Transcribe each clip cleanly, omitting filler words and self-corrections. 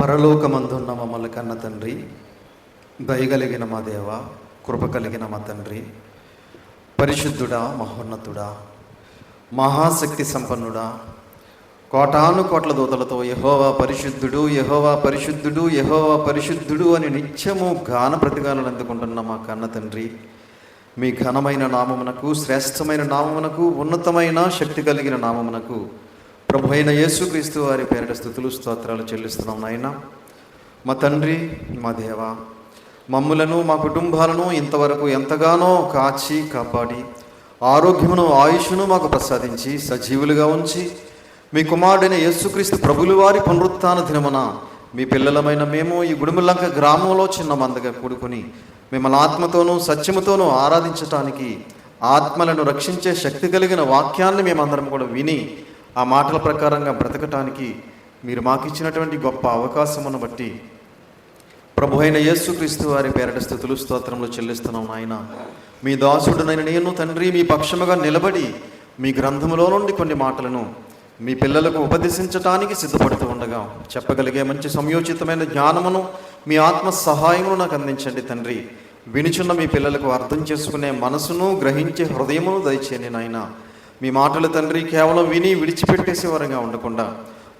పరలోకమందున్న మమ్మల్ని కన్న తండ్రి, దయగలిగిన మా దేవ, కృప కలిగిన మా తండ్రి, పరిశుద్ధుడా, మహోన్నతుడా, మహాశక్తి సంపన్నుడా, కోటాను కోట్ల దూతలతో యెహోవా పరిశుద్ధుడు, యెహోవా పరిశుద్ధుడు, యెహోవా పరిశుద్ధుడు అని నిత్యము గాన ప్రతిగాలను అందుకుంటున్న మా కన్న తండ్రి, మీ ఘనమైన నామమునకు, శ్రేష్టమైన నామమునకు, ఉన్నతమైన శక్తి కలిగిన నామమునకు ప్రభు అయిన యేసుక్రీస్తు వారి పేరిట స్తుతులు స్తోత్రాలు చెల్లిస్తున్నాం నాయన. మా తండ్రి, మా దేవ, మమ్ములను మా కుటుంబాలను ఇంతవరకు ఎంతగానో కాచి కాపాడి ఆరోగ్యమును ఆయుష్ను మాకు ప్రసాదించి సజీవులుగా ఉంచి మీ కుమారుడైన యేసుక్రీస్తు ప్రభుల వారి పునరుత్థాన దినమున మీ పిల్లలమైన మేము ఈ గుడిములంక గ్రామంలో చిన్న మందగా కూడుకొని మిమ్మల్ని ఆత్మతోనూ సత్యముతోనూ ఆరాధించటానికి, ఆత్మలను రక్షించే శక్తి కలిగిన వాక్యాన్ని మేమందరం కూడా విని ఆ మాటల ప్రకారంగా బ్రతకటానికి మీరు మాకు ఇచ్చినటువంటి గొప్ప అవకాశమును బట్టి ప్రభు అయిన యేసుక్రీస్తు వారి పేరిట స్తుతులు స్తోత్రములు చెల్లిస్తున్నాం నాయన. మీ దాసుడునైన నేను తండ్రి మీ పక్షముగా నిలబడి మీ గ్రంథములో నుండి కొన్ని మాటలను మీ పిల్లలకు ఉపదేశించటానికి సిద్ధపడుతూ ఉండగా చెప్పగలిగే మంచి సంయోచితమైన జ్ఞానమును మీ ఆత్మ సహాయమును నాకు అందించండి తండ్రి. వినిచున్న మీ పిల్లలకు అర్థం చేసుకునే మనసును, గ్రహించే హృదయమును దయచేయండి నాయన. మీ మాటలు తండ్రి కేవలం విని విడిచిపెట్టేసేవారుగా ఉండకుండా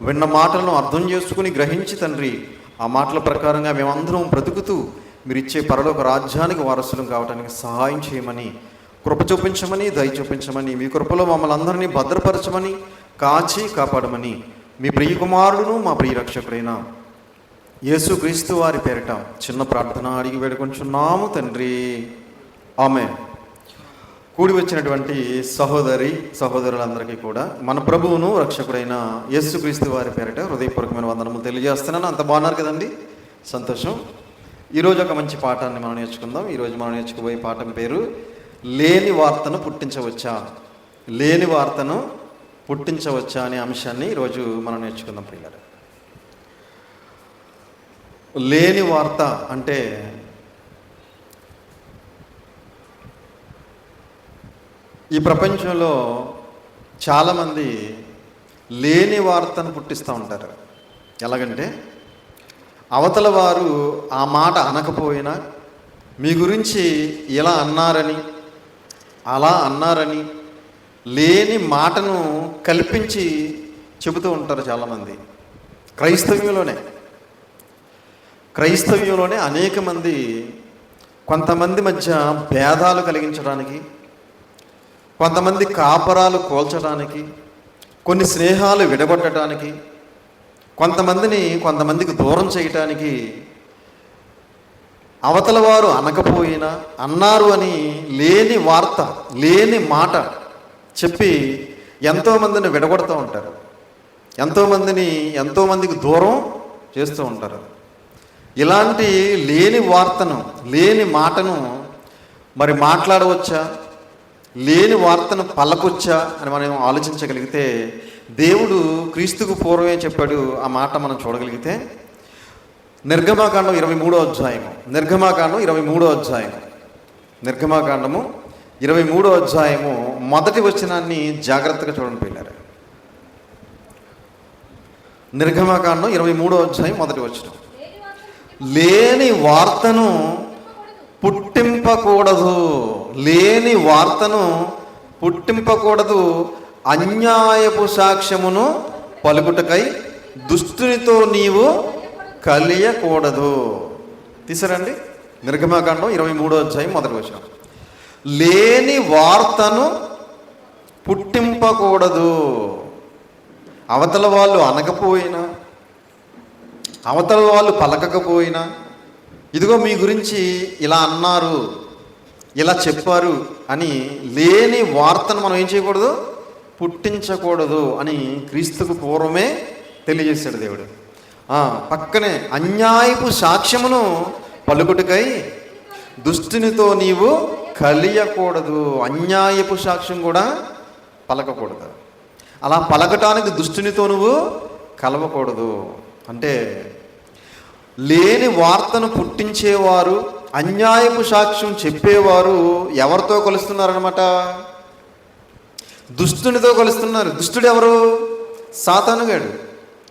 విన్న మాటలను అర్థం చేసుకుని గ్రహించి తండ్రి ఆ మాటల ప్రకారంగా మేమందరం బ్రతుకుతూ మీరు ఇచ్చే పరలోక రాజ్యానికి వారసులం కావడానికి సహాయం చేయమని, కృప చూపించమని, దయ చూపించమని, మీ కృపలో మమ్మల్ని అందరినీ భద్రపరచమని, కాచి కాపాడమని మీ ప్రియ కుమారుడును మా ప్రియ రక్షకుడైన యేసుక్రీస్తు వారి పేరిట చిన్న ప్రార్థన అడిగి వేడుకొంచున్నాము తండ్రి, ఆమేన్. కూడి వచ్చినటువంటి సహోదరి సహోదరులందరికీ కూడా మన ప్రభువును రక్షకుడైన యేసుక్రీస్తు వారి పేరిట హృదయపూర్వకమైన వందనములు తెలియజేస్తున్నాను. అంత బాగున్నారు కదండి, సంతోషం. ఈరోజు ఒక మంచి పాఠాన్ని మనం నేర్చుకుందాం. ఈరోజు మనం నేర్చుకోబోయే పాఠం పేరు లేని వార్తను పుట్టించవచ్చా. లేని వార్తను పుట్టించవచ్చా అనే అంశాన్ని ఈరోజు మనం నేర్చుకుందాం ప్రియులారా. లేని వార్త అంటే ఈ ప్రపంచంలో చాలామంది లేని వార్తను పుట్టిస్తూ ఉంటారు. ఎలాగంటే అవతల వారు ఆ మాట అనకపోయినా మీ గురించి ఇలా అన్నారని, అలా అన్నారని లేని మాటను కల్పించి చెబుతూ ఉంటారు చాలామంది. క్రైస్తవ్యంలోనే అనేక మంది కొంతమంది మధ్య భేదాలు కలిగించడానికి, కొంతమంది కాపరాలు కోల్చడానికి, కొన్ని స్నేహాలు విడగొట్టడానికి, కొంతమందికి దూరం చేయటానికి అవతల వారు అనకపోయినా అన్నారు అని లేని వార్త, లేని మాట చెప్పి ఎంతోమందిని విడగొడుతూ ఉంటారు. ఎంతోమందికి దూరం చేస్తూ ఉంటారు. ఇలాంటి లేని వార్తను, లేని మాటను మరి మాట్లాడవచ్చా, లేని వార్తను పలకొచ్చా అని మనం ఆలోచించగలిగితే దేవుడు క్రీస్తుకు పూర్వమే చెప్పాడు. ఆ మాట మనం చూడగలిగితే నిర్గమాకాండం 23వ అధ్యాయము, నిర్గమాకాండం 23వ అధ్యాయము మొదటి వచనాన్ని జాగ్రత్తగా చూడండి పిల్లలు. నిర్గమాకాండం 23వ అధ్యాయం మొదటి వచనం. లేని వార్తను పుట్టింపకూడదు, లేని వార్తను పుట్టింపకూడదు, అన్యాయపు సాక్ష్యమును పలుకుటకై దుష్టునితో నీవు కలియకూడదు. తీసారండి, నిర్గమాకాండం 23వ అధ్యాయం మొదటి వచనం. లేని వార్తను పుట్టింపకూడదు. అవతల వాళ్ళు అనకపోయినా, అవతల వాళ్ళు పలకకపోయినా, ఇదిగో మీ గురించి ఇలా అన్నారు, ఇలా చెప్పారు అని లేని వార్తను మనం ఏం చేయకూడదు, పుట్టించకూడదు అని క్రీస్తుకు పూర్వమే తెలియజేశాడు దేవుడు. పక్కనే అన్యాయపు సాక్ష్యమును పలుకుటకై దుష్టునితో నీవు కలియకూడదు. అన్యాయపు సాక్ష్యం కూడా పలకకూడదు. అలా పలకటానికి దుష్టునితో నువ్వు కలవకూడదు. అంటే లేని వార్తను పుట్టించేవారు, అన్యాయపు సాక్ష్యం చెప్పేవారు ఎవరితో కలుస్తున్నారనమాట? దుష్టునితో కలుస్తున్నారు. దుష్టుడు ఎవరు? సాతానుగాడు.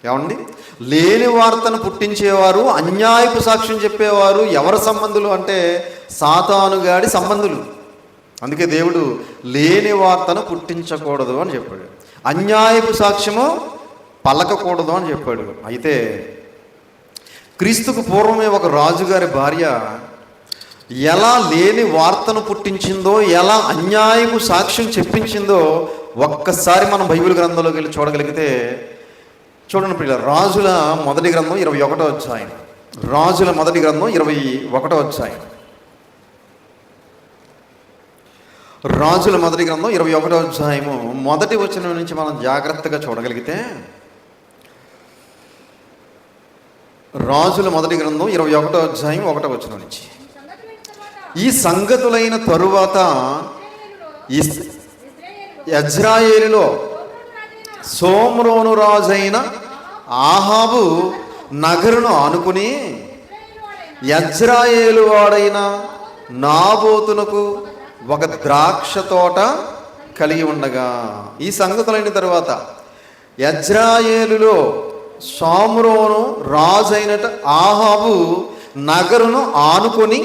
ఏమండి? లేని వార్తను పుట్టించేవారు, అన్యాయపు సాక్ష్యం చెప్పేవారు ఎవరి సంబంధులు అంటే సాతానుగాడి సంబంధులు. అందుకే దేవుడు లేని వార్తను పుట్టించకూడదు అని చెప్పాడు, అన్యాయపు సాక్ష్యము పలకకూడదు అని చెప్పాడు. అయితే క్రీస్తుకు పూర్వమే ఒక రాజుగారి భార్య ఎలా లేని వార్తను పుట్టించిందో, ఎలా అన్యాయపు సాక్ష్యం చెప్పించిందో ఒక్కసారి మనం బైబిల్ గ్రంథంలోకి వెళ్ళి చూడగలిగితే చూడండి ప్రియులారా, రాజుల మొదటి గ్రంథం 21వ అధ్యాయం. రాజుల మొదటి గ్రంథం 21వ అధ్యాయం. రాజుల మొదటి గ్రంథం 21వ అధ్యాయము మొదటి వచనం నుంచి మనం జాగ్రత్తగా చూడగలిగితే, రాజుల మొదటి గ్రంథం 21వ అధ్యాయం 1వ వచనం నుంచి, ఈ సంగతులైన తరువాత యజ్రాయేలులో సోమ్రోను రాజైన ఆహాబు నగరును ఆనుకుని యజ్రాయేలు వాడైన నాబోతునకు ఒక ద్రాక్ష తోట కలిగి ఉండగా. ఈ సంగతులైన తరువాత యజ్రాయేలులో సోమ్రోను రాజైన ఆహాబు నగరును ఆనుకొని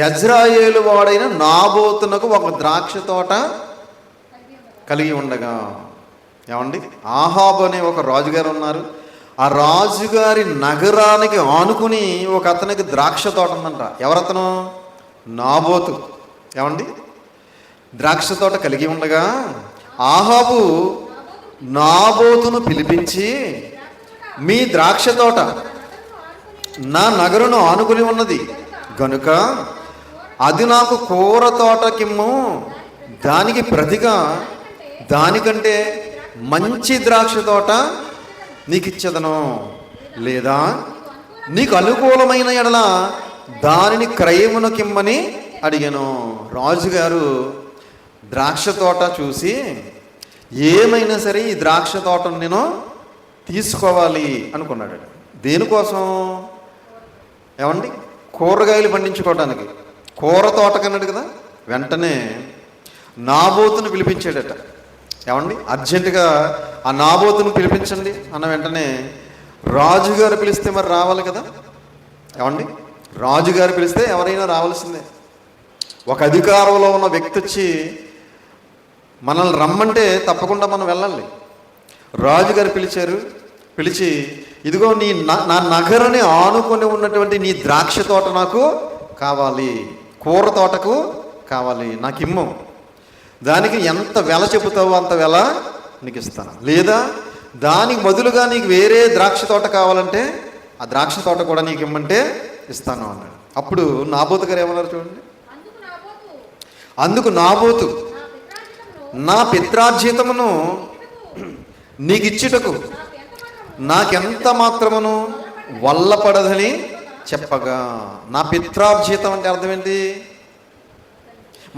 యజ్రాయేలు వాడైన నాబోతునకు ఒక ద్రాక్ష తోట కలిగి ఉండగా. ఏమండి? ఆహాబు అనే ఒక రాజుగారు ఉన్నారు. ఆ రాజుగారి నగరానికి ఆనుకుని ఒక అతనికి ద్రాక్ష తోట ఉందంట. ఎవరతను? నాబోతు. ఏమండి? ద్రాక్ష తోట కలిగి ఉండగా ఆహాబు నాబోతును పిలిపించి, మీ ద్రాక్ష తోట నా నగరును ఆనుకుని ఉన్నది గనుక అది నాకు కూర తోటకిమ్ము, దానికి ప్రతిగా దానికంటే మంచి ద్రాక్ష తోట నీకు ఇచ్చేదను, లేదా నీకు అనుకూలమైన ఎడల దానిని క్రయమునకిమ్మని అడిగాను. రాజుగారు ద్రాక్ష తోట చూసి, ఏమైనా సరే ఈ ద్రాక్ష తోటను నేను తీసుకోవాలి అనుకున్నాడు. దేనికోసం? ఏమండి? కూరగాయలు పండించుకోవటానికి. కూర తోట కన్నాడు కదా. వెంటనే నాబోతును పిలిపించాడట. ఏమండి? అర్జెంటుగా ఆ నాబోతును పిలిపించండి అన్న వెంటనే రాజుగారు పిలిస్తే మరి రావాలి కదా. ఏమండి? రాజుగారు పిలిస్తే ఎవరైనా రావాల్సిందే. ఒక అధికారంలో ఉన్న వ్యక్తి వచ్చి మనల్ని రమ్మంటే తప్పకుండా మనం వెళ్ళాలి. రాజుగారు పిలిచారు. పిలిచి, ఇదిగో నా నగరుని ఆనుకొని ఉన్నటువంటి నీ ద్రాక్ష తోట నాకు కావాలి, కూర తోటకు కావాలి, నాకు ఇమ్ము. దానికి ఎంత వెల చెబుతావో అంత వెల నీకు ఇస్తాను, లేదా దానికి బదులుగా నీకు వేరే ద్రాక్ష తోట కావాలంటే ఆ ద్రాక్ష తోట కూడా నీకు ఇమ్మంటే ఇస్తాను అన్నాడు. అప్పుడు నాబోతు గారు ఏమన్నారు చూడండి. అందుకు నాబోతు, నా పిత్రార్జితమును నీకు ఇచ్చుటకు నాకెంత మాత్రమును వల్లపడదని చెప్పగా. నా పిత్రార్జితం అంటే అర్థం ఏంటి?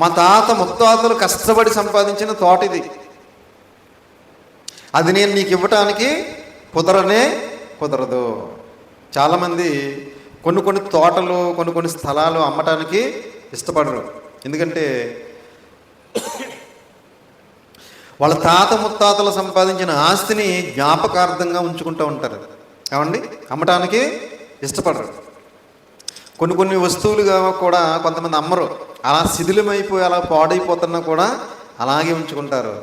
మా తాత ముత్తాతలు కష్టపడి సంపాదించిన తోట ఇది, అది నేను నీకు ఇవ్వటానికి కుదరదు. చాలామంది కొన్ని తోటలు కొన్ని స్థలాలు అమ్మటానికి ఇష్టపడరు. ఎందుకంటే వాళ్ళ తాత ముత్తాతలు సంపాదించిన ఆస్తిని జ్ఞాపకార్థంగా ఉంచుకుంటూ ఉంటారు. ఏమండి? అమ్మటానికి ఇష్టపడరు. కొన్ని వస్తువులుగా కూడా కొంతమంది అమ్మరు. అలా శిథిలమైపోయి అలా పాడైపోతున్నా కూడా అలాగే ఉంచుకుంటారు.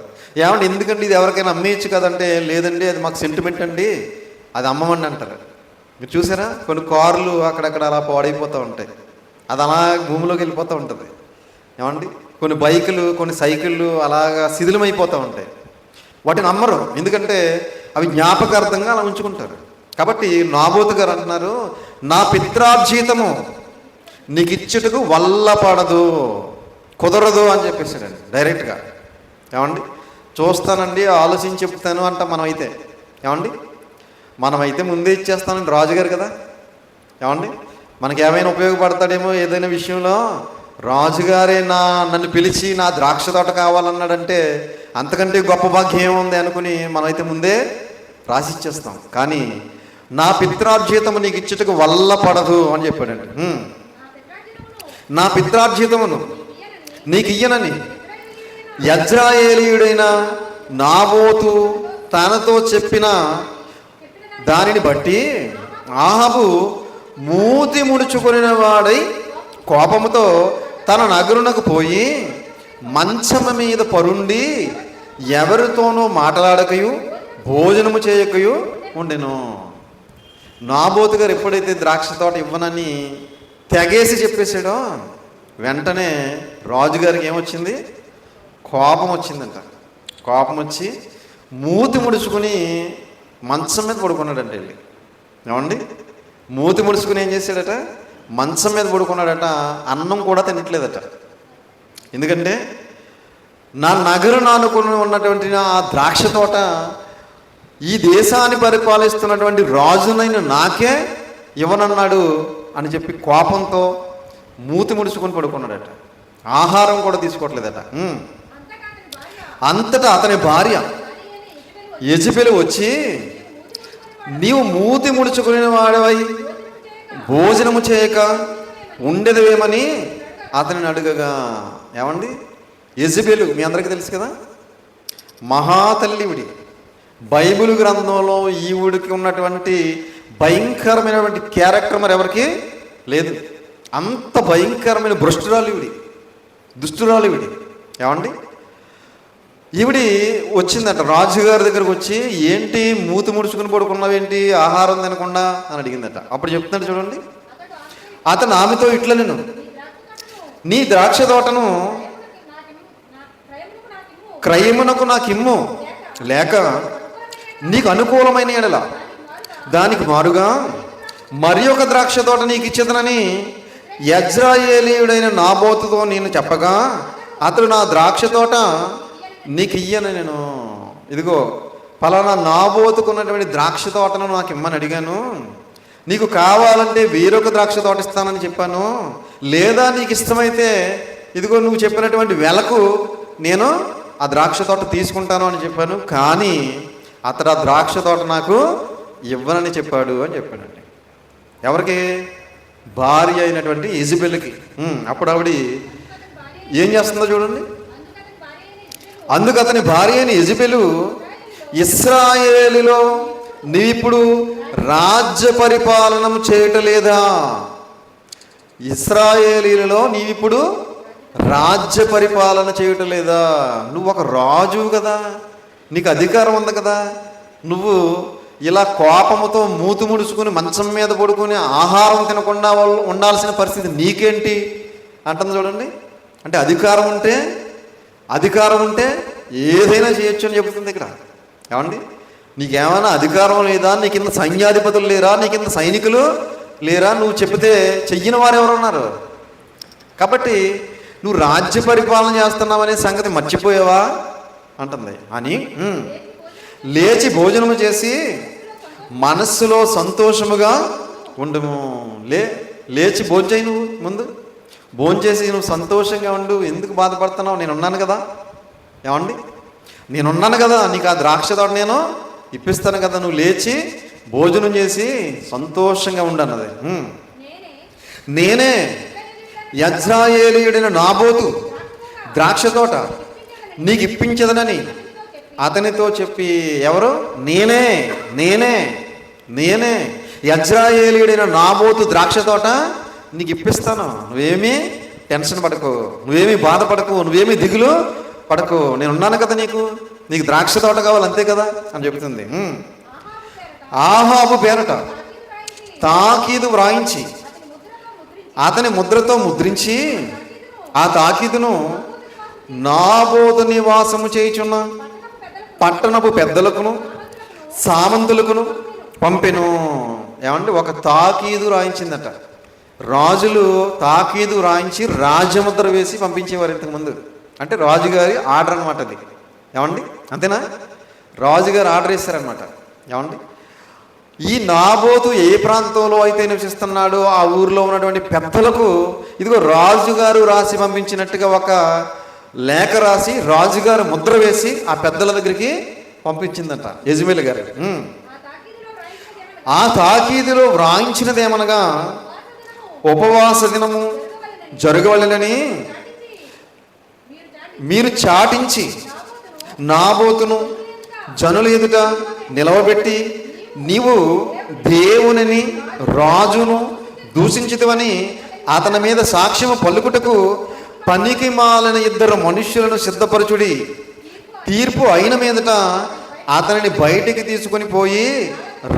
ఏమంటే ఎందుకంటే ఇది ఎవరికైనా అమ్మేయచ్చు కదంటే, లేదండి అది మాకు సెంటిమెంట్ అండి, అది అమ్మమండి అంటారు. మీరు చూసారా? కొన్ని కార్లు అక్కడక్కడ అలా పాడైపోతూ ఉంటాయి, అది అలా భూమిలోకి వెళ్ళిపోతూ ఉంటుంది. ఏమండి? కొన్ని బైకులు కొన్ని సైకిళ్ళు అలాగా శిథిలమైపోతూ ఉంటాయి. వాటిని అమ్మరు, ఎందుకంటే అవి జ్ఞాపకార్థంగా అలా ఉంచుకుంటారు. కాబట్టి నాబోతు గారు అంటున్నారు, నా పిత్రార్జితము నీకు ఇచ్చుటకు వల్లపడదు, కుదరదు అని చెప్పేసాడండి డైరెక్ట్గా. ఏమండి? చూస్తానండి, ఆలోచించి చెప్తాను అంట మనమైతే. ఏమండి? మనమైతే ముందే ఇచ్చేస్తానండి రాజుగారు కదా. ఏమండి? మనకి ఏమైనా ఉపయోగపడతాడేమో ఏదైనా విషయంలో. రాజుగారే నన్ను పిలిచి నా ద్రాక్ష తోట కావాలన్నాడంటే అంతకంటే గొప్ప భాగ్యం ఏముంది అనుకుని మనమైతే ముందే రాసిచ్చేస్తాం. కానీ నా పిత్రార్జితము నీకు ఇచ్చుటకు వల్లపడదు అని చెప్పాడండి. నా పిత్రార్జితమును నీకు ఇయ్యనని యజ్రాయేలీయుడైన నాబోతు తనతో చెప్పిన దానిని బట్టి ఆహాబు మూతి ముడుచుకుని వాడై కోపముతో తన నగరునకు పోయి మంచము మీద పరుండి ఎవరితోనూ మాట్లాడకయు భోజనము చేయకయు ఉండెను. నాబోతు గారు ఎప్పుడైతే ద్రాక్ష తోట ఇవ్వనని తెగేసి చెప్పేశాడో వెంటనే రాజుగారికి ఏమొచ్చింది? కోపం వచ్చిందంట. కోపం వచ్చి మూతి ముడుచుకుని మంచం మీద పడుకున్నాడంట. వెళ్ళి ఏమండి, మూతి ముడుచుకుని ఏం చేశాడట? మంచం మీద పడుకున్నాడట. అన్నం కూడా తినట్లేదట. ఎందుకంటే నా నగరు నానుకుని ఉన్నటువంటి ఆ ద్రాక్ష తోట ఈ దేశాన్ని పరిపాలిస్తున్నటువంటి రాజునైన నాకే ఇవ్వనన్నాడు అని చెప్పి కోపంతో మూతి ముడుచుకొని పడుకున్నాడట. ఆహారం కూడా తీసుకోవట్లేదట. అంతటా అతని భార్య యెజెబెలు వచ్చి, నీవు మూతి ముడుచుకుని వాడవై భోజనము చేయక ఉండేదేమని అతనిని అడుగగా. ఏమండి, యెజెబెలు మీ అందరికీ తెలుసు కదా, మహాతల్లివిడి. బైబిల్ గ్రంథంలో ఈవిడికి ఉన్నటువంటి భయంకరమైనటువంటి క్యారెక్టర్ మరి ఎవరికి లేదు. అంత భయంకరమైన భ్రష్టురాలు ఈవిడి, దుష్టురాలు ఈవిడి. ఏమండి, ఈవిడి వచ్చిందట రాజుగారి దగ్గరకు వచ్చి, ఏంటి మూతి ముడుచుకుని పడుకున్నావేంటి, ఆహారం తినకుండా అని అడిగిందట. అప్పుడు చెప్తున్నాడు చూడండి, అతను ఆమెతో ఇట్లా, నేను నీ ద్రాక్ష తోటను క్రయమునకు నాకు ఇమ్ము, లేక నీకు అనుకూలమైన ఎడల దానికి మారుగా మరి ఒక ద్రాక్ష తోట నీకు ఇచ్చేదనని యెజ్రెయేలీయుడైన నాబోతుతో నేను చెప్పగా, అతడు నా ద్రాక్ష తోట నీకు ఇయ్యను, నేను ఇదిగో ఫలానా నాబోతుకున్నటువంటి ద్రాక్ష తోటను నాకు ఇమ్మని అడిగాను, నీకు కావాలంటే వేరొక ద్రాక్ష తోట ఇస్తానని చెప్పాను, లేదా నీకు ఇష్టమైతే ఇదిగో నువ్వు చెప్పినటువంటి వెలకు నేను ఆ ద్రాక్ష తోట తీసుకుంటాను అని చెప్పాను, కానీ అతడు ఆ ద్రాక్ష తోట నాకు ఇవ్వనని చెప్పాడు అని చెప్పానండి. ఎవరికి? భార్య అయినటువంటి యెజెబెలుకి. అప్పుడు ఆవిడ ఏం చేస్తుందో చూడండి. అందుకు అతని భార్య అయిన యెజెబెలు, ఇశ్రాయేలులో నీవిప్పుడు రాజ్య పరిపాలన చేయటలేదా? ఇశ్రాయేలీలలో నీవిప్పుడు రాజ్య పరిపాలన చేయటం లేదా? నువ్వు ఒక రాజువు కదా, నీకు అధికారం ఉంది కదా, నువ్వు ఇలా కోపముతో మూతి ముడుచుకుని మంచం మీద పడుకుని ఆహారం తినకుండా ఉండాల్సిన పరిస్థితి నీకేంటి అంటుంది చూడండి. అంటే అధికారం ఉంటే ఏదైనా చేయొచ్చు అని చెబుతుంది ఇక్కడ. ఏమండి, నీకేమైనా అధికారం లేదా? నీ కింద సైన్యాధిపతులు లేరా? నీ కింద సైనికులు లేరా? నువ్వు చెబితే చెయ్యని వారు ఎవరున్నారు? కాబట్టి నువ్వు రాజ్య పరిపాలన చేస్తున్నావనే సంగతి మర్చిపోయావా అంటుంది. అని లేచి భోజనము చేసి మనస్సులో సంతోషముగా ఉండము. లేచి భోంచేయి, నువ్వు ముందు భోంచేసి నువ్వు సంతోషంగా ఉండు. ఎందుకు బాధపడుతున్నావు? నేనున్నాను కదా. ఏమండి, నేనున్నాను కదా, నీకు ఆ ద్రాక్ష తోట నేను ఇప్పిస్తాను కదా, నువ్వు లేచి భోజనం చేసి సంతోషంగా ఉండన్నది. నేనే యెజ్రెయేలీయుడైన నాబోతు ద్రాక్ష తోట నీకు ఇప్పించదనని అతనితో చెప్పి. ఎవరు? నేనే యెజ్రెయేలీయుడైన నాబోతు ద్రాక్ష తోట నీకు ఇప్పిస్తాను, నువ్వేమీ టెన్షన్ పడకు, నువ్వేమీ బాధపడకు, నువ్వేమీ దిగులు పడకు, నేను ఉన్నాను కదా, నీకు ద్రాక్ష తోట కావాలి అంతే కదా అని చెబుతుంది. ఆహాబు పేరట తాకీదు వ్రాయించి అతని ముద్రతో ముద్రించి ఆ తాకీదును నాబోతు నివాసము చేయుచున్న పట్టణపు పెద్దలకును సామంతులకును పంపెను. ఏమంటే ఒక తాకీదు రాయించిందట. రాజులు తాకీదు రాయించి రాజముద్ర వేసి పంపించేవారు ఇంతకుముందు. అంటే రాజుగారి ఆర్డర్ అనమాట అది. ఏమండి, అంతేనా? రాజుగారు ఆర్డర్ ఇస్తారనమాట. ఏమండి, ఈ నాబోతు ఏ ప్రాంతంలో అయితే నివసిస్తున్నాడో ఆ ఊరిలో ఉన్నటువంటి పెద్దలకు ఇదిగో రాజుగారు రాసి పంపించినట్టుగా ఒక లేఖ రాసి రాజుగారు ముద్ర వేసి ఆ పెద్దల దగ్గరికి పంపించిందట యెజెబెలు గారు. ఆ తాకీదులో వ్రాయించినదేమనగా ఉపవాస దినము జరగవలెనని మీరు చాటించి నాబోతును జనుల ఎదుట నిలవబెట్టి నీవు దేవునిని రాజును దూషించితివని అతని మీద సాక్ష్యము పలుకుటకు పనికి మాలిన ఇద్దరు మనుష్యులను సిద్ధపరచుడి. తీర్పు అయిన మీదట అతనిని బయటికి తీసుకొని పోయి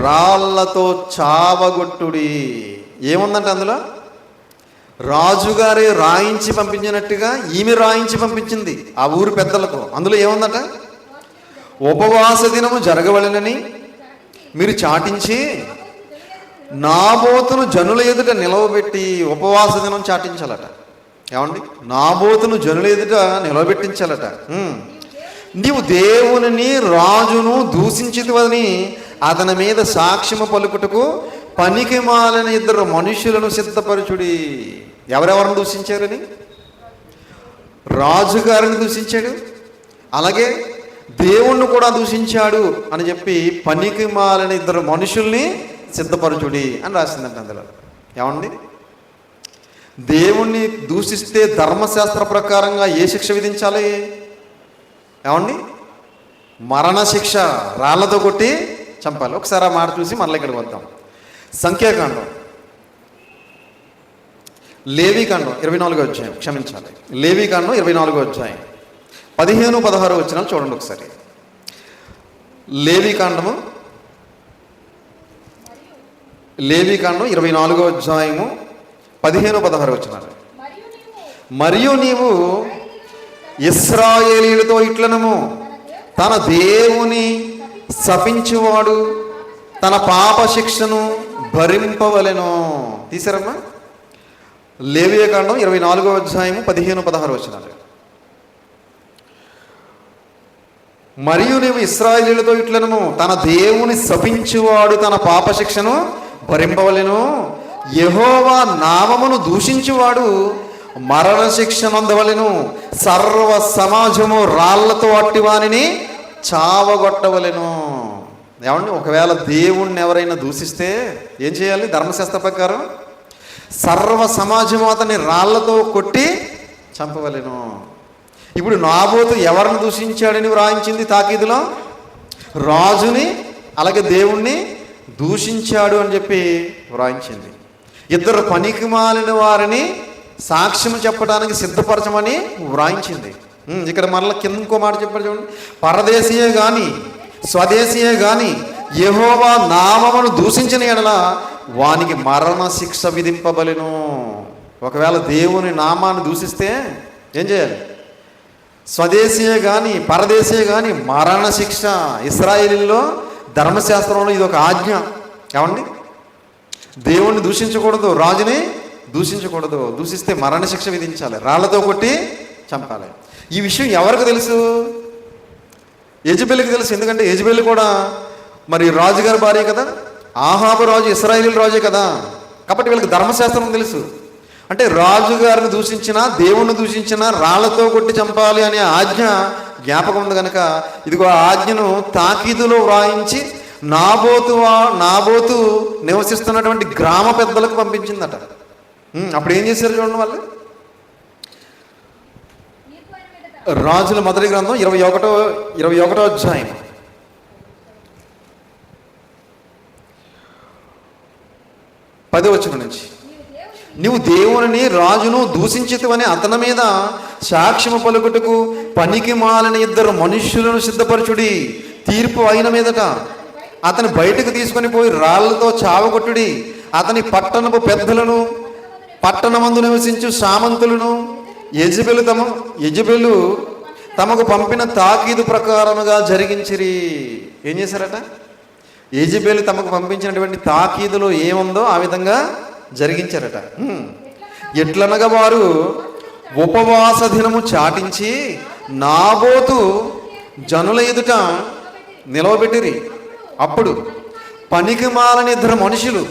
రాళ్లతో చావగొట్టుడి. ఏముందంట అందులో? రాజుగారే రాయించి పంపించినట్టుగా ఈమె రాయించి పంపించింది ఆ ఊరు పెద్దలకు. అందులో ఏముందట? ఉపవాస దినము జరగవలెనని మీరు చాటించి నాబోతును జనుల ఎదుట నిలవబెట్టి, ఉపవాస దినం చాటించాలట. ఏమండి? నాబోతును జనుల ఎదుట నిలవబెట్టించాలట. నీవు దేవుని రాజును దూషించితివని అతని మీద సాక్ష్యము పలుకుటకు పనికి మాలిన ఇద్దరు మనుషులను సిద్ధపరచుడి. ఎవరెవరిని దూషించారని? రాజుగారిని దూషించాడు, అలాగే దేవుణ్ణి కూడా దూషించాడు అని చెప్పి పనికి మాలిన ఇద్దరు మనుషుల్ని సిద్ధపరచుడి అని రాసిందంట అందులో. ఏమండి? దేవుణ్ణి దూషిస్తే ధర్మశాస్త్ర ప్రకారంగా ఏ శిక్ష విధించాలి? ఏమండి? మరణ శిక్ష, రాళ్లతో కొట్టి చంపాలి. ఒకసారి ఆ మాట చూసి మళ్ళీ ఇక్కడికి వద్దాం. సంఖ్యాకాండం, లేవీకాండం 24వ అధ్యాయం, క్షమించాలి, లేవీకాండం 24వ అధ్యాయం 15-16 వచనాలు చూడండి ఒకసారి. లేవీకాండం 24వ అధ్యాయము 15-16 వచనాలు. మరియు నీవు ఇశ్రాయేలీయులతో ఇట్లనము, తన దేవుని శపించువాడు తన పాప శిక్షను భరింపవలెను. తీసారమ్మా? లేవియకాండం 24వ అధ్యాయము 15-16 వచనాలు. మరియు నీవు ఇశ్రాయేలీయులతో ఇట్లనము, తన దేవుని శపించువాడు తన పాప శిక్షను భరింపవలెను. యెహోవా నామమును దూషించువాడు మరణ శిక్ష నొందవలెను. సర్వ సమాజము రాళ్లతో అట్టివానిని చావగొట్టవలెను. ఏమండి? ఒకవేళ దేవుణ్ణి ఎవరైనా దూషిస్తే ఏం చేయాలి? ధర్మశాస్త్ర ప్రకారం సర్వ సమాజము అతన్ని రాళ్లతో కొట్టి చంపవలెను. ఇప్పుడు నాబోతు ఎవరిని దూషించాడని వ్రాయించింది తాకీదులో? రాజుని, అలాగే దేవుణ్ణి దూషించాడు అని చెప్పి వ్రాయించింది. ఇద్దరు పనికి మాలిన వారిని సాక్ష్యం చెప్పడానికి సిద్ధపరచమని వ్రాయించింది. ఇక్కడ మరలా కింద ఇంకో మాట చెప్పారు చూడండి. పరదేశీయే కానీ స్వదేశీయే కానీ యెహోవా నామమును దూషించిన ఎడల వానికి మరణ శిక్ష విధింపబలెను. ఒకవేళ దేవుని నామాన్ని దూషిస్తే ఏం చేయాలి? స్వదేశీయే కానీ పరదేశీయే కానీ మరణ శిక్ష. ఇశ్రాయేలీల్లో ధర్మశాస్త్రంలో ఇది ఒక ఆజ్ఞ. ఏమండి? దేవుణ్ణి దూషించకూడదు, రాజుని దూషించకూడదు. దూషిస్తే మరణ శిక్ష విధించాలి, రాళ్లతో కొట్టి చంపాలి. ఈ విషయం ఎవరికి తెలుసు? యెజెబెలుకి తెలుసు. ఎందుకంటే యెజెబెలు కూడా మరి రాజుగారి భార్య కదా, ఆహాబు రాజు ఇశ్రాయేలు రాజే కదా. కాబట్టి వీళ్ళకి ధర్మశాస్త్రం తెలుసు. అంటే రాజుగారిని దూషించినా దేవుణ్ణి దూషించినా రాళ్లతో కొట్టి చంపాలి అనే ఆజ్ఞ జ్ఞాపకం ఉంది కనుక ఇదిగో ఆ ఆజ్ఞను తాకీదులో వ్రాయించి నాబోతు నివసిస్తున్నటువంటి గ్రామ పెద్దలకు పంపించిందట. అప్పుడు ఏం చేశారు చూడండి వాళ్ళు. రాజుల మొదటి గ్రంథం 21వ అధ్యాయం 10వ వచనం నుంచి, నీవు దేవుని రాజును దూషించితివని అతని మీద సాక్ష్యము పలుకుటకు పనికి మాలిన ఇద్దరు మనుష్యులను సిద్ధపరచుడి. తీర్పు అయిన మీదట అతని బయటకు తీసుకొని పోయి రాళ్లతో చావగొట్టుడి. అతని పట్టణపు పెద్దలను, పట్టణమందు నివసించు సామంతులను యెజెబెలు తమకు పంపిన తాకీదు ప్రకారముగా జరిగించిరి. ఏం చేశారట? యెజెబెలు తమకు పంపించినటువంటి తాకీదులో ఏముందో ఆ విధంగా జరిగించారట. ఎట్లనగా వారు ఉపవాస దినము చాటించి నాబోతు జనుల ఎదుట నిలవబెట్టిరి. అప్పుడు పనికి మాలని ఇద్దరు మనుషులు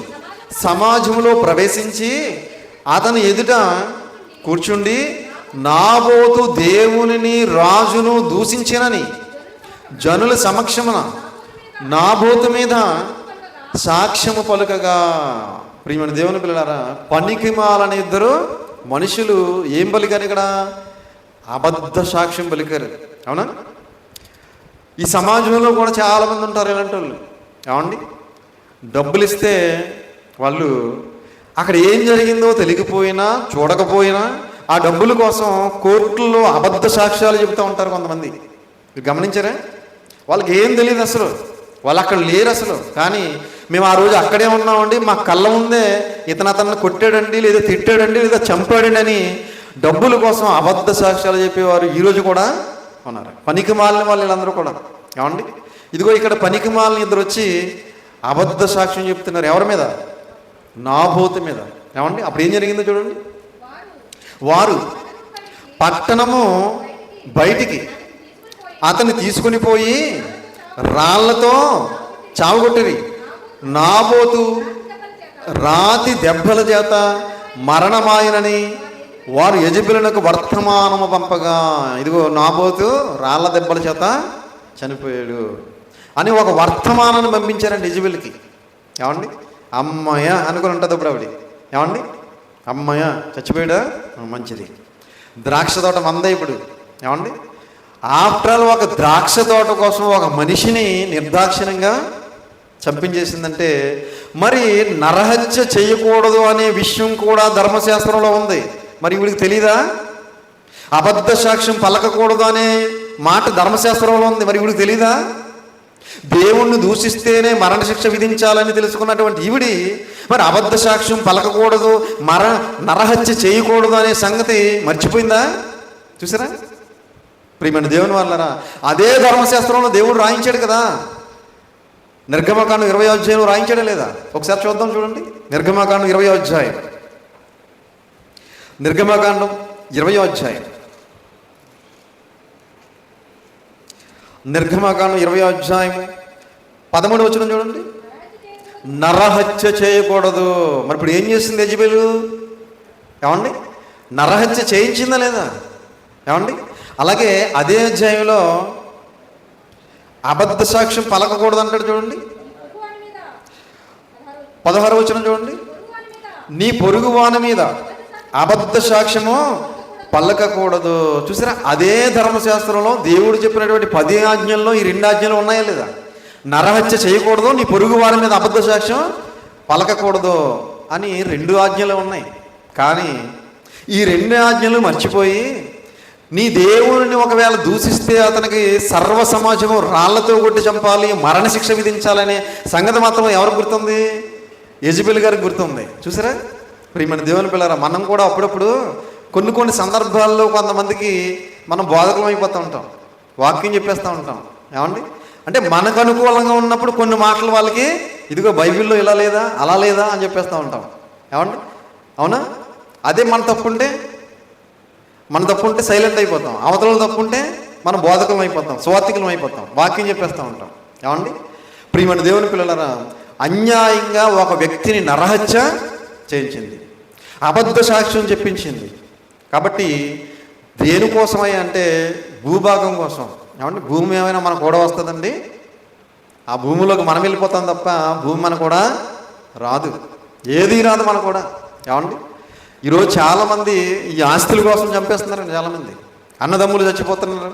సమాజంలో ప్రవేశించి అతని ఎదుట కూర్చుండి నాబోతు దేవునిని రాజును దూషించినని జనుల సమక్షమున నాబోతు మీద సాక్ష్యము పలుకగా. ప్రియమైన దేవుని పిల్లలారా, పనికి మాలని ఇద్దరు మనుషులు ఏం పలికారు ఇక్కడ? అబద్ధ సాక్ష్యం పలికారు. అవునా? ఈ సమాజంలో కూడా చాలామంది ఉంటారు ఇలాంటి వాళ్ళు. ఏమండి? డబ్బులు ఇస్తే వాళ్ళు అక్కడ ఏం జరిగిందో తెలియకపోయినా చూడకపోయినా ఆ డబ్బుల కోసం కోర్టుల్లో అబద్ధ సాక్ష్యాలు చెబుతూ ఉంటారు కొంతమంది. మీరు గమనించారా? వాళ్ళకి ఏం తెలియదు అసలు, వాళ్ళు అక్కడ లేరు అసలు. కానీ మేము ఆ రోజు అక్కడే ఉన్నామండి, మా కళ్ళ ముందే అతన్ని కొట్టాడండి, లేదా తిట్టాడండి, లేదా చంపాడండి అని డబ్బుల కోసం అబద్ధ సాక్ష్యాలు చెప్పేవారు ఈరోజు కూడా ఉన్నారు. పనికి మాలిన వాళ్ళు వీళ్ళందరూ కూడా. ఏమండి, ఇదిగో ఇక్కడ పనికి మాలిన ఇద్దరు వచ్చి అబద్ధ సాక్ష్యం చెప్తున్నారు. ఎవరి మీద? నాబోతు మీద. ఏమండి, అప్పుడు ఏం జరిగిందో చూడండి. వారు పట్టణము బయటికి అతన్ని తీసుకుని పోయి రాళ్లతో చావగొట్టిరి. నాబోతు రాతి దెబ్బల చేత మరణమాయనని వారు యెజెబెలునకు వర్తమానము పంపగా, ఇదిగో నాబోతు రాళ్ల దెబ్బల చేత చనిపోయాడు అని ఒక వర్తమానాన్ని పంపించారండి యెజెబెలుకి. ఏమండి, అమ్మయ్య అనుకుని ఉంటుంది ఇప్పుడు ఆవిడ. ఏమండి, అమ్మయ్య చచ్చిపోయాడా, మంచిది. ద్రాక్ష తోట మందే ఇప్పుడు. ఏమండి, ఆఫ్టర్ ఆల్ ఒక ద్రాక్ష తోట కోసం ఒక మనిషిని నిర్దాక్షిణ్యంగా చంపించేసిందంటే మరి నరహత్య చేయకూడదు అనే విషయం కూడా ధర్మశాస్త్రంలో ఉంది. మరి వీడికి తెలీదా? అబద్ధ సాక్ష్యం పలకకూడదు అనే మాట ధర్మశాస్త్రంలో ఉంది. మరి వీడికి తెలీదా? దేవుణ్ణి దూషిస్తేనే మరణశిక్ష విధించాలని తెలుసుకున్నటువంటి ఈవిడి మరి అబద్ధ సాక్ష్యం పలకకూడదు, నరహత్య చేయకూడదు అనే సంగతి మర్చిపోయిందా? చూసారా ప్రియమైన దేవుని వాళ్ళరా? అదే ధర్మశాస్త్రంలో దేవుడు రాయించాడు కదా. నిర్గమకాండం 20వ అధ్యాయం రాయించాడా లేదా? ఒకసారి చూద్దాం, చూడండి. నిర్గమకాండం 20వ అధ్యాయం, నిర్గమకాండం 20వ అధ్యాయం, నిర్గమకాండం 20వ అధ్యాయం 13వ వచనం చూడండి. నరహత్య చేయకూడదు. మరి ఇప్పుడు ఏం చేసింది యెజెబెలు? ఏమండి, నరహత్య చేయించిందా లేదా? ఏమండి, అలాగే అదే అధ్యాయంలో అబద్ధ సాక్ష్యం పలకకూడదు అంటాడు చూడండి. 16వ వచనం చూడండి. నీ పొరుగు వాని మీద అబద్ధ సాక్ష్యము పలకకూడదు. చూసారా, అదే ధర్మశాస్త్రంలో దేవుడు చెప్పినటువంటి 10 ఆజ్ఞల్లో ఈ 2 ఆజ్ఞలు ఉన్నాయా లేదా? నరహత్య చేయకూడదు, నీ పొరుగు వారి మీద అబద్ధ సాక్ష్యం పలకకూడదు అని 2 ఆజ్ఞలు ఉన్నాయి. కానీ ఈ 2 ఆజ్ఞలు మర్చిపోయి నీ దేవుడిని ఒకవేళ దూషిస్తే అతనికి సర్వ సమాజము రాళ్లతో కొట్టి చంపాలి, మరణశిక్ష విధించాలనే సంగతి మాత్రం ఎవరికి గుర్తుంది? యెజెబెలు గారికి గుర్తుంది. చూసారా ప్రియమైన దేవుని పిల్లరా? మనం కూడా అప్పుడప్పుడు కొన్ని సందర్భాల్లో కొంతమందికి మనం బోధకం అయిపోతూ ఉంటాం, వాక్యం చెప్పేస్తూ ఉంటాం. ఏమండి, అంటే మనకు అనుకూలంగా ఉన్నప్పుడు కొన్ని మాటలు వాళ్ళకి ఇదిగో బైబిల్లో ఇలా లేదా అలా లేదా అని చెప్పేస్తూ ఉంటాం. ఏమండి, అవునా? అదే మన తప్పుంటే సైలెంట్ అయిపోతాం, అవతల తప్పుంటే మనం బోధకులం అయిపోతాం, స్వార్థికులం అయిపోతాం, వాక్యం చెప్పేస్తూ ఉంటాం. ఏమండి, ప్రియమైన దేవుని పిల్లలరా, అన్యాయంగా ఒక వ్యక్తిని నరహత్య చేయించింది, అబద్ధ సాక్ష్యం చెప్పించింది. కాబట్టి దేనికోసమై అంటే భూభాగం కోసం. ఏమంటే, భూమి ఏమైనా మనకు కూడా వస్తుందండి? ఆ భూమిలోకి మనం వెళ్ళిపోతాం తప్ప భూమి మనకు కూడా రాదు, ఏది రాదు మనకు కూడా. ఏమండి, ఈరోజు చాలామంది ఈ ఆస్తుల కోసం చంపేస్తున్నారండి. చాలామంది అన్నదమ్ములు చచ్చిపోతున్నారు.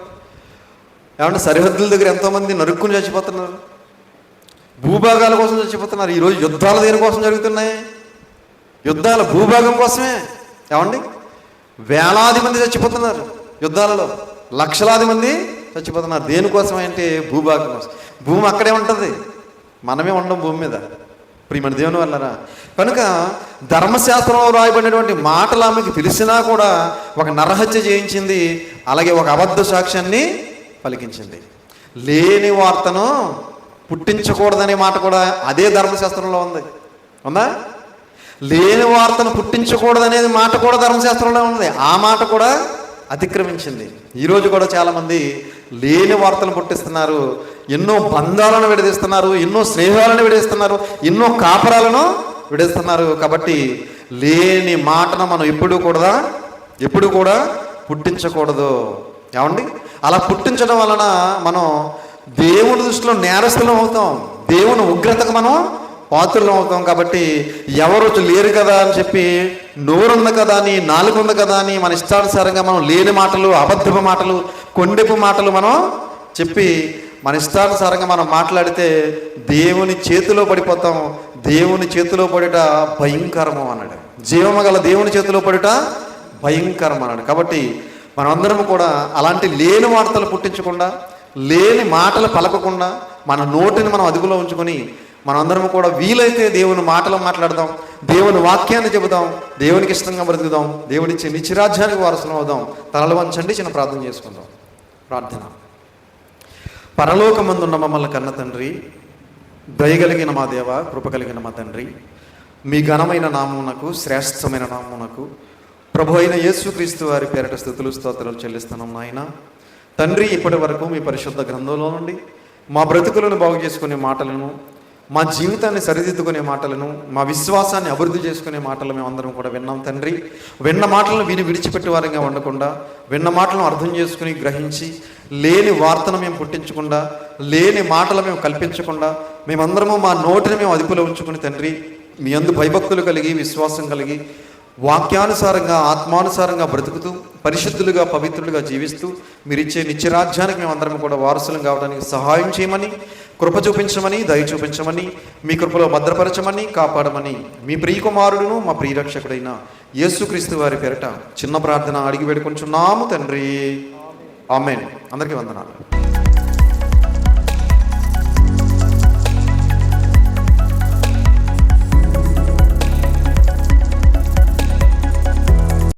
ఏమంటే, సరిహద్దుల దగ్గర ఎంతోమంది నరుక్కుని చచ్చిపోతున్నారు, భూభాగాల కోసం చచ్చిపోతున్నారు. ఈరోజు యుద్ధాలు దేనికోసం జరుగుతున్నాయి? యుద్ధాలు భూభాగం కోసమే. ఏమండి, వేలాది మంది చచ్చిపోతున్నారు యుద్ధాలలో, లక్షలాది మంది చచ్చిపోతున్నారు. దేనికోసం అంటే భూభాగం కోసం. భూమి అక్కడే ఉంటుంది, మనమే ఉండం భూమి మీద. ప్రియమైన దేవుని వల్లరా, కనుక ధర్మశాస్త్రంలో రాయబడినటువంటి మాటలు ఆమెకు తెలిసినా కూడా ఒక నరహత్య చేయించింది, అలాగే ఒక అబద్ధ సాక్ష్యాన్ని పలికించింది. లేని వార్తను పుట్టించకూడదనే మాట కూడా అదే ధర్మశాస్త్రంలో ఉంది. ఉందా? లేని వార్తను పుట్టించకూడదనేది మాట కూడా ధర్మశాస్త్రంలో ఉంది. ఆ మాట కూడా అతిక్రమించింది. ఈరోజు కూడా చాలామంది లేని వార్తలు పుట్టిస్తున్నారు, ఎన్నో బంధాలను విడదీస్తున్నారు, ఎన్నో స్నేహాలను విడదీస్తున్నారు, ఎన్నో కాపరాలను విడదీస్తున్నారు. కాబట్టి లేని మాటను మనం ఎప్పుడు కూడా పుట్టించకూడదు. ఏమండి, అలా పుట్టించడం వలన మనం దేవుని దృష్టిలో నేరస్తులం అవుతాం, దేవుని ఉగ్రతకు మనం పాత్రలు అవుతాం. కాబట్టి ఎవరు లేరు కదా అని చెప్పి, నోరుంది కదా అని, నాలుగు ఉంది కదా అని మన ఇష్టానుసారంగా మనం లేని మాటలు, అబద్ధపు మాటలు, కొండెపు మాటలు మనం చెప్పి మన ఇష్టానుసారంగా మనం మాట్లాడితే దేవుని చేతిలో పడిపోతాం. దేవుని చేతిలో పడుట భయంకరము అన్నాడు. జీవము గల దేవుని చేతిలో పడుట భయంకరం అన్నాడు. కాబట్టి మనమందరం కూడా అలాంటి లేని వార్తలు పుట్టించకుండా, లేని మాటలు పలకకుండా, మన నోటిని మనం అదుపులో ఉంచుకొని మనందరం కూడా వీలైతే దేవుని మాటలు మాట్లాడదాం, దేవుని వాక్యాన్ని చెబుదాం, దేవునికి ఇష్టంగా బ్రతుకుదాం, దేవుడిచ్చే నిత్యరాజ్యానికి వారసులం అవుదాం. తలలు వంచండి, చిన్న ప్రార్థన చేసుకుందాం. ప్రార్థన. పరలోకమందున్న మమ్మల్ని కన్న తండ్రి, దయగలిగిన మా దేవ, కృప కలిగిన మా తండ్రి, మీ ఘనమైన నామమునకు, శ్రేష్టమైన నామమునకు ప్రభు అయిన యేసుక్రీస్తు వారి పేరట స్తుతులు స్తోత్రాలు చెల్లిస్తున్నాం నాయన. తండ్రి, ఇప్పటి వరకు మీ పరిశుద్ధ గ్రంథంలో నుండి మా బ్రతుకులను బాగు చేసుకునే మాటలను, మా జీవితాన్ని సరిదిద్దుకునే మాటలను, మా విశ్వాసాన్ని అభివృద్ధి చేసుకునే మాటలు మేమందరం కూడా విన్నాం తండ్రి. విన్న మాటలను విడిచిపెట్టే వారంగా ఉండకుండా, విన్న మాటలను అర్థం చేసుకుని గ్రహించి, లేని వార్తను మేము పుట్టించకుండా, లేని మాటలు మేము కల్పించకుండా, మేమందరము మా నోటిని మేము అదుపులో ఉంచుకుని తండ్రి, మీ యందు భయభక్తులు కలిగి, విశ్వాసం కలిగి, వాక్యానుసారంగా, ఆత్మానుసారంగా బ్రతుకుతూ, పరిశుద్ధులుగా, పవిత్రులుగా జీవిస్తూ, మీరిచ్చే నిత్యరాజ్యానికి మేమందరం కూడా వారసులం కావడానికి సహాయం చేయమని, కృప చూపించమని, దయ చూపించమని, మీ కృపలో భద్రపరచమని, కాపాడమని మీ ప్రియకుమారుడును మా ప్రియరక్షకుడైన యేసుక్రీస్తు వారి పేరట చిన్న ప్రార్థన అడిగి వేడుకొంచున్నాము తండ్రి. ఆమేన్. అందరికీ వందనాలు.